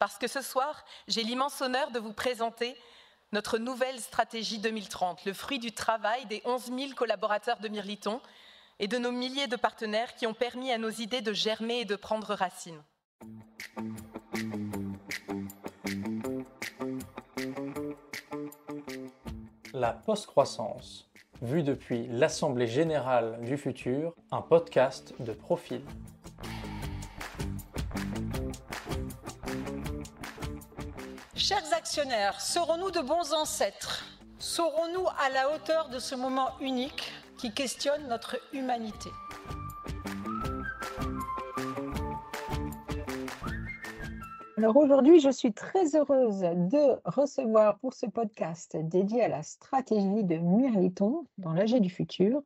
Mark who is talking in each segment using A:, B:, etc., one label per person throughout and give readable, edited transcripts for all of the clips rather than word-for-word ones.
A: Parce que ce soir, j'ai l'immense honneur de vous présenter notre nouvelle stratégie 2030, le fruit du travail des 11 000 collaborateurs de Mirliton et de nos milliers de partenaires qui ont permis à nos idées de germer et de prendre racine.
B: La post-croissance, vue depuis l'Assemblée Générale du Futur, un podcast de Profil.
C: Chers actionnaires, serons-nous de bons ancêtres? Serons-nous à la hauteur de ce moment unique qui questionne notre humanité? Alors aujourd'hui, je suis très heureuse de recevoir pour ce podcast dédié à la stratégie de Mirliton dans l'AG du futur,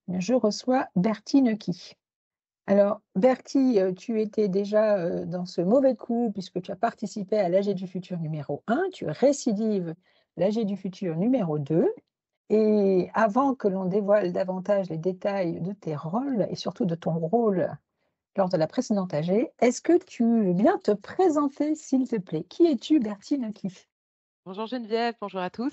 C: je reçois Bertie Neuqui. Alors Bertie, tu étais déjà dans ce mauvais coup puisque tu as participé à l'AG du futur numéro 1, tu récidives l'AG du futur numéro 2. Et avant que l'on dévoile davantage les détails de tes rôles et surtout de ton rôle lors de la précédente AG, est-ce que tu veux bien te présenter, s'il te plaît? Qui es-tu, Bertie Neuqui?
D: Bonjour Geneviève, bonjour à tous.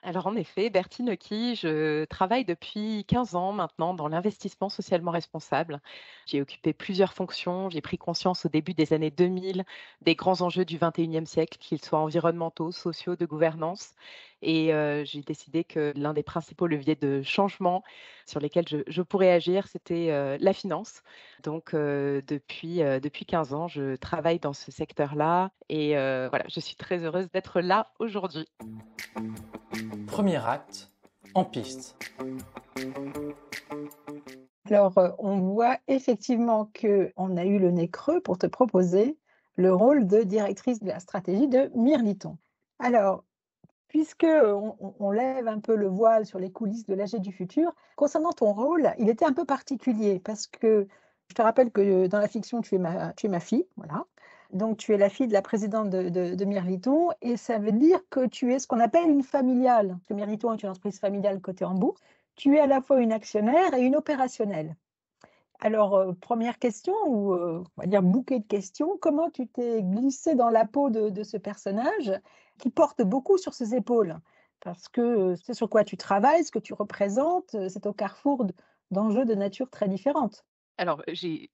D: Alors en effet, Bertie Neuqui, je travaille depuis 15 ans maintenant dans l'investissement socialement responsable. J'ai occupé plusieurs fonctions, j'ai pris conscience au début des années 2000 des grands enjeux du 21e siècle, qu'ils soient environnementaux, sociaux, de gouvernance. Et j'ai décidé que l'un des principaux leviers de changement sur lesquels je pourrais agir, c'était la finance. Donc depuis 15 ans, je travaille dans ce secteur-là et voilà, je suis très heureuse d'être là aujourd'hui.
B: Premier acte, en piste.
C: Alors, on voit effectivement qu'on a eu le nez creux pour te proposer le rôle de directrice de la stratégie de Mirliton. Alors, puisque on lève un peu le voile sur les coulisses de l'AG du futur, concernant ton rôle, il était un peu particulier parce que je te rappelle que dans la fiction, tu es ma fille, voilà. Donc, tu es la fille de la présidente de Mirliton et ça veut dire que tu es ce qu'on appelle une familiale. Parce que Mirliton est une entreprise familiale cotée en bourse. Tu es à la fois une actionnaire et une opérationnelle. Alors, première question, ou on va dire bouquet de questions, comment tu t'es glissé dans la peau de ce personnage qui porte beaucoup sur ses épaules? Parce que c'est sur quoi tu travailles, ce que tu représentes, c'est au carrefour d'enjeux de nature très différentes.
D: Alors, j'ai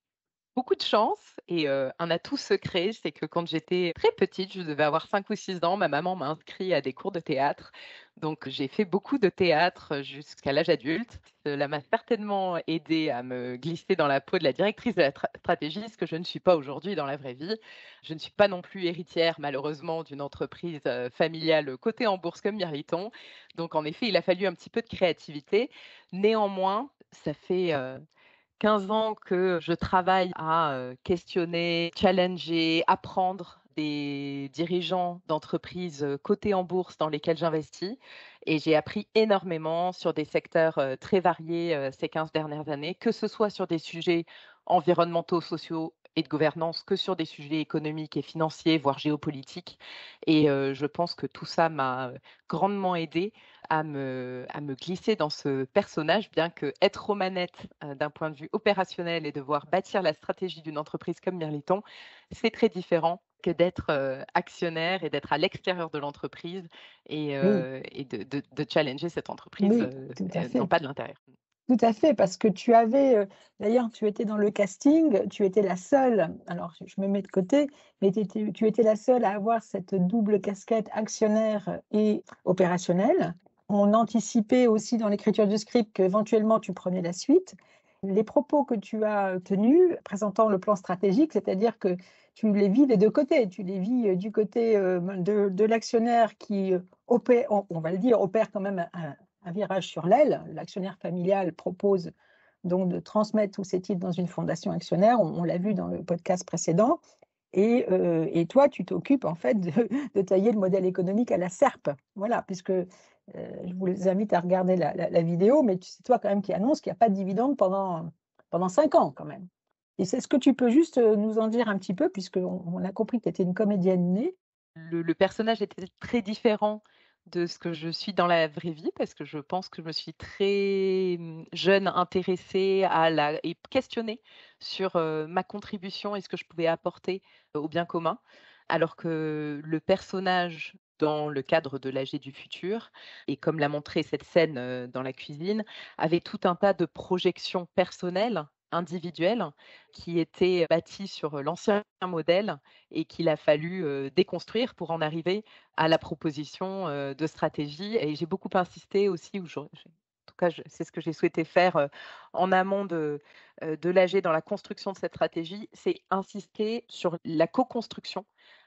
D: beaucoup de chance et un atout secret, c'est que quand j'étais très petite, je devais avoir 5 ou 6 ans, ma maman m'a inscrit à des cours de théâtre. Donc j'ai fait beaucoup de théâtre jusqu'à l'âge adulte. Cela m'a certainement aidée à me glisser dans la peau de la directrice de la stratégie, ce que je ne suis pas aujourd'hui dans la vraie vie. Je ne suis pas non plus héritière, malheureusement, d'une entreprise familiale cotée en bourse comme Mirliton. Donc en effet, il a fallu un petit peu de créativité. Néanmoins, ça fait 15 ans que je travaille à questionner, challenger, apprendre des dirigeants d'entreprises cotées en bourse dans lesquelles j'investis. Et j'ai appris énormément sur des secteurs très variés ces 15 dernières années, que ce soit sur des sujets environnementaux, sociaux et de gouvernance, que sur des sujets économiques et financiers, voire géopolitiques. Et je pense que tout ça m'a grandement aidée à me glisser dans ce personnage, bien que être aux manettes d'un point de vue opérationnel et devoir bâtir la stratégie d'une entreprise comme Mirliton, c'est très différent que d'être actionnaire et d'être à l'extérieur de l'entreprise et,
C: Oui,
D: et de challenger cette entreprise,
C: oui, tout à
D: non
C: fait.
D: pas de l'intérieur.
C: Tout à fait, parce que tu avais, d'ailleurs, tu étais dans le casting, tu étais la seule, alors je me mets de côté, mais tu étais la seule à avoir cette double casquette actionnaire et opérationnelle. On anticipait aussi dans l'écriture du script qu'éventuellement tu prenais la suite. Les propos que tu as tenus présentant le plan stratégique, c'est-à-dire que tu les vis des deux côtés. Tu les vis du côté de l'actionnaire qui opère, on va le dire, opère quand même un virage sur l'aile. L'actionnaire familial propose donc de transmettre tous ces titres dans une fondation actionnaire. On l'a vu dans le podcast précédent. Et toi, tu t'occupes en fait de tailler le modèle économique à la serpe. Voilà, puisque je vous invite à regarder la vidéo, mais c'est toi quand même qui annonce qu'il n'y a pas de dividende pendant 5 ans quand même. Et c'est ce que tu peux juste nous en dire un petit peu, puisqu'on a compris que tu étais une comédienne née.
D: Le personnage était très différent de ce que je suis dans la vraie vie parce que je pense que je me suis très jeune intéressée et questionnée sur ma contribution et ce que je pouvais apporter au bien commun. alors que le personnage dans le cadre de l'AG du futur et comme l'a montré cette scène, dans la cuisine, avait tout un tas de projections personnelles, individuelles, qui étaient bâties sur l'ancien modèle et qu'il a fallu, déconstruire pour en arriver à la proposition, de stratégie et j'ai beaucoup insisté aussi ou j'ai en tout cas, c'est ce que j'ai souhaité faire, en amont de l'AG dans la construction de cette stratégie, c'est insister sur la co-construction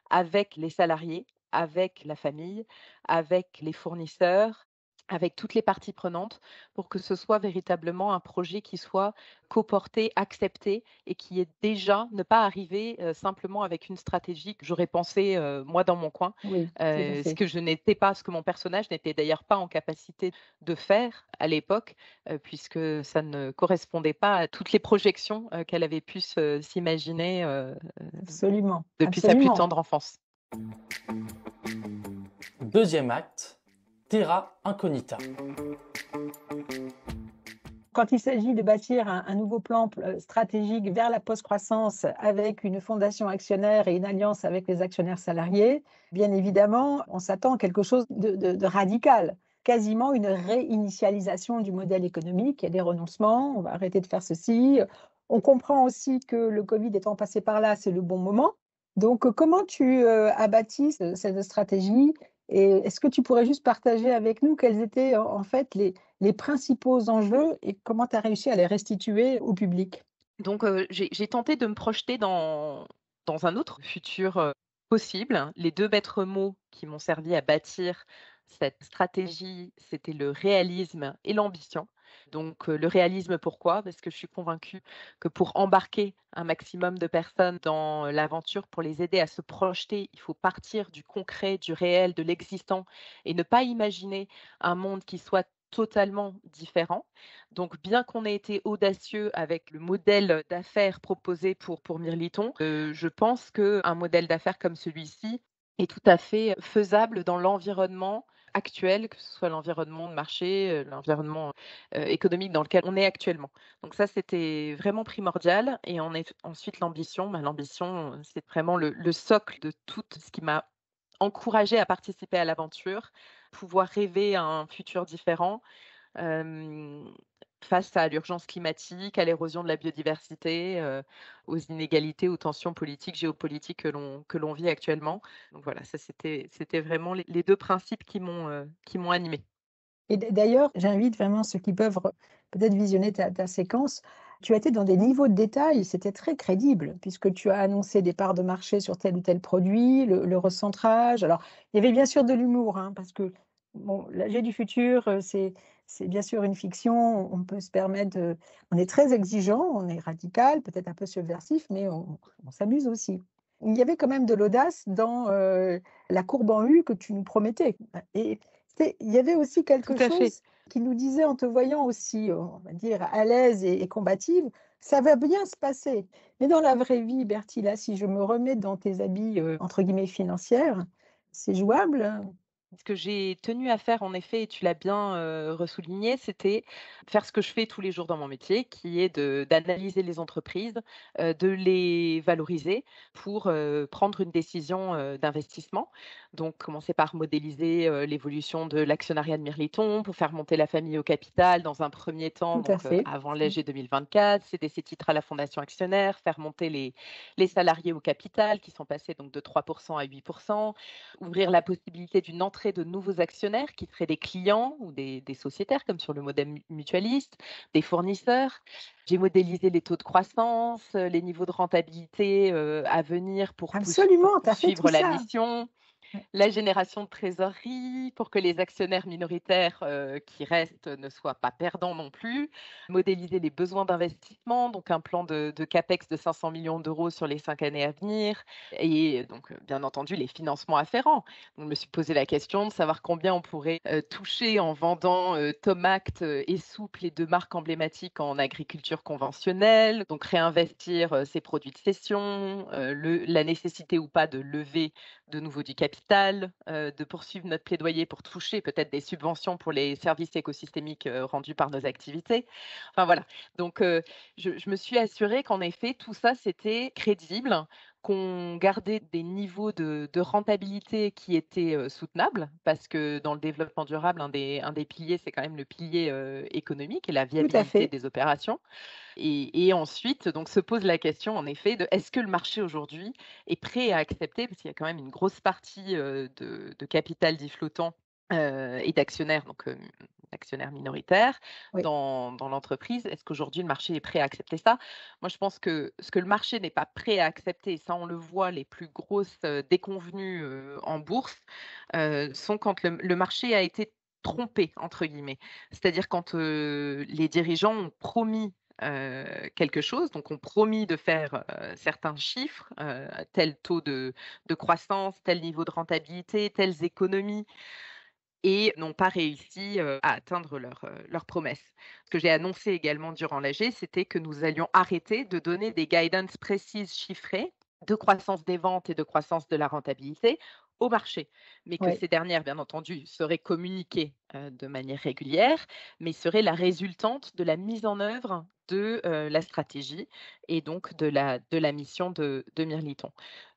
D: avec les salariés, avec la famille, avec les fournisseurs, avec toutes les parties prenantes pour que ce soit véritablement un projet qui soit coporté, accepté et qui est déjà ne pas arriver, simplement avec une stratégie que j'aurais pensée, moi dans mon coin,
C: Oui, tout à
D: ce
C: fait.
D: que je n'étais pas ce que mon personnage n'était d'ailleurs pas en capacité de faire à l'époque, puisque ça ne correspondait pas à toutes les projections, qu'elle avait pu s'imaginer,
C: Absolument,
D: depuis sa plus
C: absolument.
D: tendre enfance.
B: Deuxième acte, Terra Incognita.
C: Quand il s'agit de bâtir un nouveau plan stratégique vers la post-croissance avec une fondation actionnaire et une alliance avec les actionnaires salariés, bien évidemment, on s'attend à quelque chose de radical, quasiment une réinitialisation du modèle économique. Il y a des renoncements, on va arrêter de faire ceci. On comprend aussi que le Covid étant passé par là, c'est le bon moment. Donc, comment tu as bâti cette stratégie et est-ce que tu pourrais juste partager avec nous quels étaient en fait les principaux enjeux et comment tu as réussi à les restituer au public?
D: Donc, j'ai tenté de me projeter dans un autre futur, possible. Les 2 maîtres mots qui m'ont servi à bâtir cette stratégie, c'était le réalisme et l'ambition. Donc, le réalisme pourquoi? Parce que je suis convaincue que pour embarquer un maximum de personnes dans l'aventure, pour les aider à se projeter, il faut partir du concret, du réel, de l'existant et ne pas imaginer un monde qui soit totalement différent. Donc, bien qu'on ait été audacieux avec le modèle d'affaires proposé pour Mirliton, je pense qu'un modèle d'affaires comme celui-ci est tout à fait faisable dans l'environnement actuel, que ce soit l'environnement de marché, l'environnement, économique dans lequel on est actuellement. Donc ça, c'était vraiment primordial et ensuite l'ambition, l'ambition, c'est vraiment le socle de tout ce qui m'a encouragée à participer à l'aventure, pouvoir rêver à un futur différent. Hem, Face à l'urgence climatique, à l'érosion de la biodiversité, aux inégalités, aux tensions politiques, géopolitiques que l'on vit actuellement. Donc voilà, ça c'était vraiment les 2 principes qui m'ont animée.
C: Et d'ailleurs, j'invite vraiment ceux qui peuvent peut-être visionner ta séquence. Tu as été dans des niveaux de détail, c'était très crédible, puisque tu as annoncé des parts de marché sur tel ou tel produit, le recentrage. Alors, il y avait bien sûr de l'humour, hein, parce que bon, l'AG du futur, c'est bien sûr une fiction, on peut se permettre on est très exigeant, on est radical, peut-être un peu subversif, mais on s'amuse aussi. Il y avait quand même de l'audace dans la courbe en U que tu nous promettais. Et il y avait aussi
D: Tout
C: quelque
D: à fait.
C: chose qui nous disait en te voyant aussi, on va dire, à l'aise et combative, ça va bien se passer. Mais dans la vraie vie, Bertie, là, si je me remets dans tes habits, entre guillemets, financières, c'est jouable?
D: Ce que j'ai tenu à faire en effet et tu l'as bien, ressouligné, c'était faire ce que je fais tous les jours dans mon métier, qui est d'analyser les entreprises, de les valoriser pour, prendre une décision, d'investissement. Donc commencer par modéliser, l'évolution de l'actionnariat de Mirliton pour faire monter la famille au capital dans un premier temps,
C: Tout à
D: donc
C: fait.
D: avant l'AG 2024, céder ses titres à la fondation actionnaire, faire monter les salariés au capital qui sont passés donc de 3 à 8, ouvrir la possibilité d'une entrée de nouveaux actionnaires qui seraient des clients ou des sociétaires comme sur le modèle mutualiste, des fournisseurs. J'ai modélisé les taux de croissance, les niveaux de rentabilité, à venir pour
C: Absolument, tu as fait tout
D: poursuivre la
C: ça.
D: mission.
C: Ouais.
D: La génération de trésorerie pour que les actionnaires minoritaires, qui restent ne soient pas perdants non plus. Modéliser les besoins d'investissement, donc un plan de CAPEX de 500 millions d'euros sur les 5 années à venir et donc, bien entendu les financements afférents. Donc je me suis posé la question de savoir combien on pourrait, toucher en vendant, Tomact, et Souple, les 2 marques emblématiques en agriculture conventionnelle. Donc réinvestir, ces produits de cession, la nécessité ou pas de lever de nouveau du capital, de poursuivre notre plaidoyer pour toucher peut-être des subventions pour les services écosystémiques, rendus par nos activités. Enfin voilà, donc je me suis assurée qu'en effet tout ça c'était crédible, qu'on gardait des niveaux de rentabilité qui étaient, soutenables, parce que dans le développement durable, un des piliers, c'est quand même le pilier, économique et la
C: Tout à
D: viabilité
C: fait.
D: des opérations. Et ensuite, donc se pose la question en effet de est-ce que le marché aujourd'hui est prêt à accepter, parce qu'il y a quand même une grosse partie, de capital dit flottant, et d'actionnaires, donc d'actionnaires minoritaires
C: Oui.
D: dans l'entreprise. Est-ce qu'aujourd'hui le marché est prêt à accepter ça? Moi, je pense que ce que le marché n'est pas prêt à accepter, et ça on le voit, les plus grosses, déconvenues, en bourse, sont quand le marché a été «trompé» entre guillemets. C'est-à-dire quand, les dirigeants ont promis quelque chose, donc ont promis de faire, certains chiffres, tel taux de croissance, tel niveau de rentabilité, telles économies, et n'ont pas réussi, à atteindre leurs promesses. Ce que j'ai annoncé également durant l'AG, c'était que nous allions arrêter de donner des guidances précises chiffrées de croissance des ventes et de croissance de la rentabilité au marché. Mais que
C: Oui.
D: ces dernières, bien entendu, seraient communiquées, de manière régulière, mais seraient la résultante de la mise en œuvre de, la stratégie et donc de la mission de Mirliton.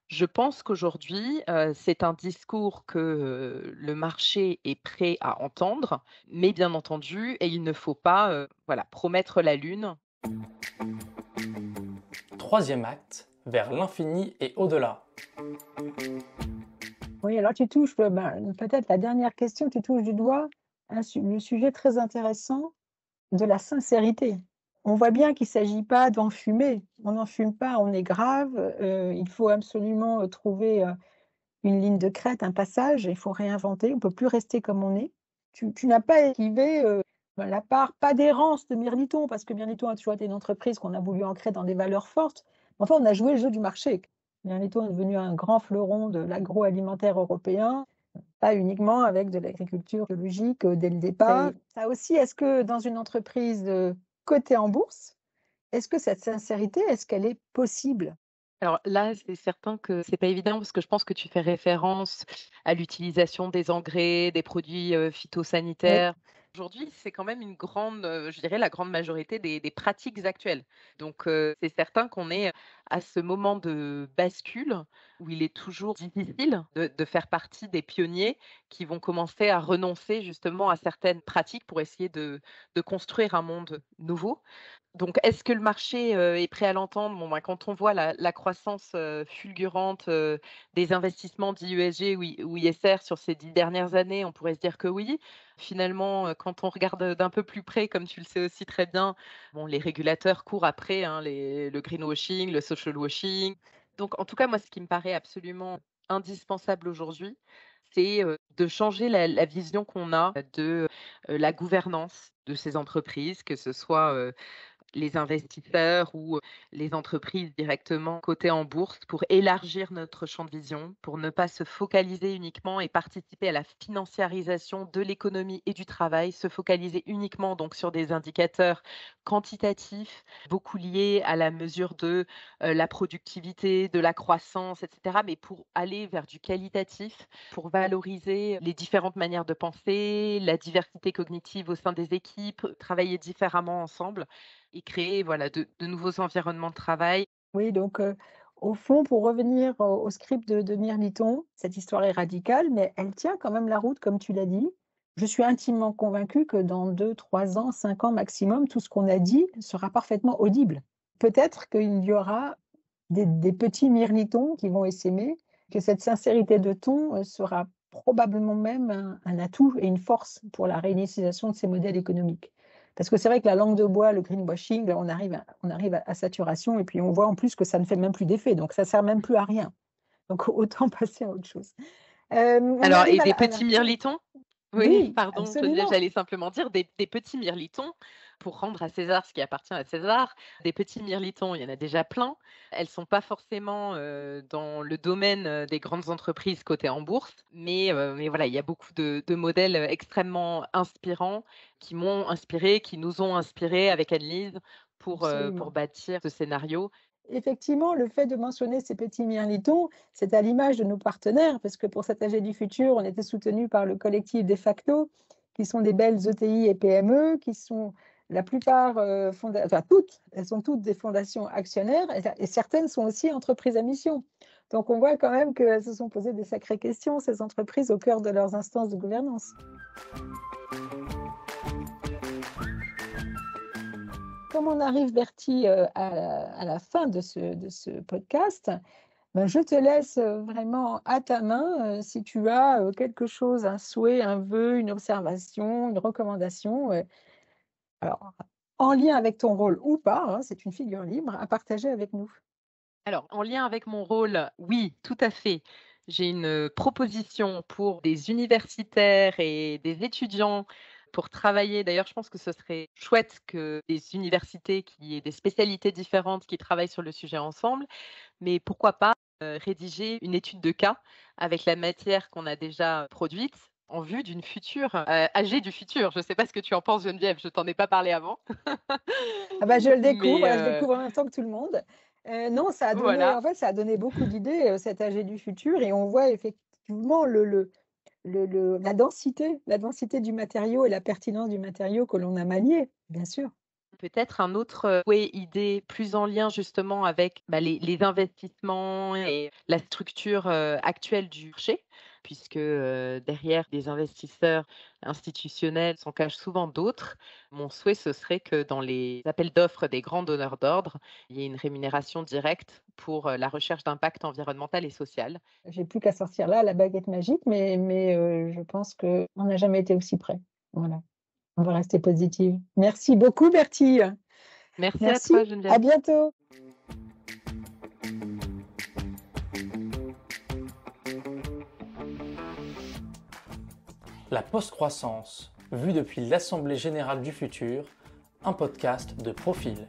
D: Je pense qu'aujourd'hui, c'est un discours que, le marché est prêt à entendre, mais bien entendu, et il ne faut pas, voilà, promettre la lune.
B: Troisième acte, vers l'infini et au-delà.
C: Oui, alors tu touches, peut-être la dernière question, tu touches du doigt le sujet très intéressant de la sincérité. On voit bien qu'il ne s'agit pas d'enfumer. On n'enfume pas, on est grave. Il faut absolument trouver une ligne de crête, un passage. Il faut réinventer. On ne peut plus rester comme on est. Tu n'as pas esquivé la part, pas d'errance de Mirliton, parce que Mirliton a toujours été une entreprise qu'on a voulu ancrer dans des valeurs fortes. Enfin, on a joué le jeu du marché. Mirliton est devenu un grand fleuron de l'agroalimentaire européen, pas uniquement avec de l'agriculture biologique dès le départ. Ça aussi, est-ce que dans une entreprise cotée en bourse, est-ce que cette sincérité, est-ce qu'elle est possible?
D: Alors là, c'est certain que c'est pas évident parce que je pense que tu fais référence à l'utilisation des engrais, des produits,
C: Oui,
D: phytosanitaires. Aujourd'hui, c'est quand même une grande, je dirais la grande majorité des pratiques actuelles. Donc, c'est certain qu'on est à ce moment de bascule où il est toujours difficile de faire partie des pionniers qui vont commencer à renoncer justement à certaines pratiques pour essayer de construire un monde nouveau. Donc, est-ce que le marché, est prêt à l'entendre? Bon, ben, quand on voit la croissance, fulgurante, des investissements dits ESG ou ISR sur ces 10 dernières années, on pourrait se dire que oui. Finalement, quand on regarde, d'un peu plus près, comme tu le sais aussi très bien, bon, les régulateurs courent après, hein, le greenwashing, le social washing. Donc en tout cas, moi, ce qui me paraît absolument indispensable aujourd'hui, c'est, de changer la vision qu'on a de, la gouvernance de ces entreprises, que ce soit, les investisseurs ou les entreprises directement cotées en bourse pour élargir notre champ de vision, pour ne pas se focaliser uniquement et participer à la financiarisation de l'économie et du travail, se focaliser uniquement donc sur des indicateurs quantitatifs, beaucoup liés à la mesure de la productivité, de la croissance, etc. Mais pour aller vers du qualitatif, pour valoriser les différentes manières de penser, la diversité cognitive au sein des équipes, travailler différemment ensemble et créer voilà de nouveaux environnements de travail.
C: oui, donc au fond, pour revenir au script de Mirliton, cette histoire est radicale, mais elle tient quand même la route, comme tu l'as dit. Je suis intimement convaincue que dans 2, 3 ans, 5 ans maximum, tout ce qu'on a dit sera parfaitement audible. Peut-être qu'il y aura des petits Mirlitons qui vont essaimer, que cette sincérité de ton sera probablement même un atout et une force pour la réinitialisation de ces modèles économiques. Parce que c'est vrai que la langue de bois, le greenwashing, on arrive à saturation et puis on voit en plus que ça ne fait même plus d'effet, donc ça ne sert même plus à rien. Donc autant passer à autre chose. On
D: Alors
C: arrive
D: et
C: à
D: des
C: la
D: petits
C: fin.
D: mirlitons? Oui,
C: Oui,
D: pardon,
C: absolument.
D: j'allais simplement dire des petits mirlitons pour rendre à César ce qui appartient à César. Des petits mirlitons, il y en a déjà plein. Elles sont pas forcément, dans le domaine, des grandes entreprises cotées en bourse, mais voilà, il y a beaucoup de modèles, extrêmement inspirants qui m'ont inspirée, qui nous ont inspirés avec Annelise pour
C: Absolument.
D: bâtir ce scénario.
C: Effectivement, le fait de mentionner ces petits mirlitons, c'est à l'image de nos partenaires, parce que pour cet AG du futur, on était soutenu par le collectif De facto, qui sont des belles ETI et PME, qui sont la plupart, toutes, elles sont toutes des fondations actionnaires et certaines sont aussi entreprises à mission. Donc, on voit quand même qu'elles se sont posées des sacrées questions, ces entreprises, au cœur de leurs instances de gouvernance. Comme on arrive, Bertie, à la fin de ce podcast, ben, je te laisse vraiment à ta main si tu as quelque chose, un souhait, un vœu, une observation, une recommandation. Alors, en lien avec ton rôle ou pas, hein, c'est une figure libre, à partager avec nous.
D: Alors, en lien avec mon rôle, oui, tout à fait. J'ai une proposition pour des universitaires et des étudiants pour travailler. D'ailleurs, je pense que ce serait chouette que des universités qui aient des spécialités différentes qui travaillent sur le sujet ensemble. Mais pourquoi pas rédiger une étude de cas avec la matière qu'on a déjà produite en vue d'une future AG du futur. Je ne sais pas ce que tu en penses, Geneviève, je t'en ai pas parlé avant.
C: Ah bah, je le découvre,
D: Mais,
C: je découvre en même temps que tout le monde. Non, ça a donné,
D: voilà.
C: en fait, ça a donné beaucoup d'idées, cet AG du futur, et on voit effectivement la densité du matériau et la pertinence du matériau que l'on a manié, bien sûr.
D: Peut-être un autre idée plus en lien justement avec les investissements et la structure actuelle du marché, puisque derrière des investisseurs institutionnels s'en cachent souvent d'autres. Mon souhait, ce serait que dans les appels d'offres des grands donneurs d'ordre, il y ait une rémunération directe pour la recherche d'impact environnemental et social.
C: J'ai plus qu'à sortir là la baguette magique, mais je pense qu'on n'a jamais été aussi près. Voilà, on va rester positive. Merci beaucoup, Bertie.
D: Merci à
C: Merci,
D: toi, Geneviève.
C: à bientôt.
B: La post-croissance, vue depuis l'Assemblée générale du futur, un podcast de Profil.